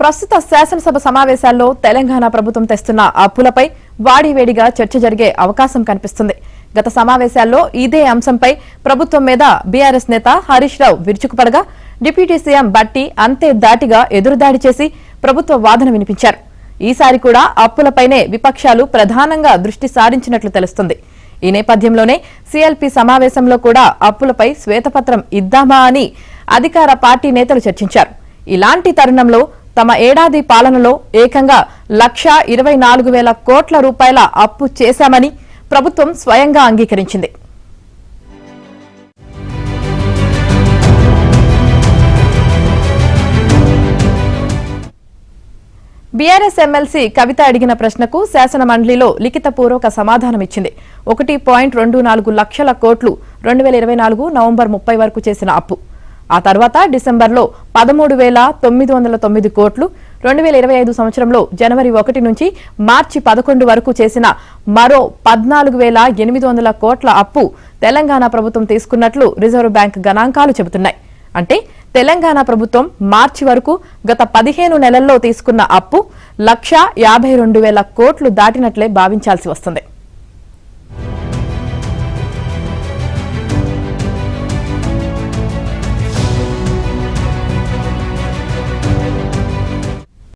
ప్రస్తుత శాసనసభ సమావేశాల్లో తెలంగాణ ప్రభుత్వం తెస్తున్న అప్పులపై వాడివేడిగా చర్చ జరిగే అవకాశం కనిపిస్తుంది. గత సమావేశాల్లో ఇదే అంశంపై ప్రభుత్వం మీద బీఆర్ఎస్ నేత హరీష్ రావు విరుచుకుపడగా డిప్యూటీ సీఎం బట్టి అంతే దాటిగా ఎదురుదాడి చేసి ప్రభుత్వ వాదన వినిపించారు. ఈసారి కూడా అప్పులపైనే విపక్షాలు ప్రధానంగా దృష్టి సారించినట్లు తెలుస్తుంది. ఈ నేపథ్యంలోనే సీఎల్పీ సమావేశంలో కూడా అప్పులపై శ్వేతపత్రం ఇద్దామా అని అధికార పార్టీ నేతలు చర్చించారు. ఇలాంటి తరుణంలో తమ ఏడాది పాలనలో ఏకంగా 1,24,000 కోట్ల రూపాయల అప్పు చేశామని ప్రభుత్వం స్వయంగా అంగీకరించింది. బీఆర్ఎస్ ఎమ్మెల్సీ కవిత అడిగిన ప్రశ్నకు శాసన మండలిలో లిఖితపూర్వక సమాధానమిచ్చింది. 1.24 లక్షల కోట్లు 2024 నవంబర్ 30 వరకు చేసిన అప్పు. ఆ తర్వాత డిసెంబర్లో 13,909 కోట్లు, 2025 సంవత్సరంలో జనవరి 1 నుంచి మార్చి 11 వరకు చేసిన మరో 14,800 కోట్ల అప్పు తెలంగాణ ప్రభుత్వం తీసుకున్నట్లు రిజర్వ్ బ్యాంక్ గణాంకాలు చెబుతున్నాయి. అంటే తెలంగాణ ప్రభుత్వం మార్చి వరకు గత 15 నెలల్లో తీసుకున్న అప్పు 1,52,000 కోట్లు దాటినట్లే భావించాల్సి వస్తుంది.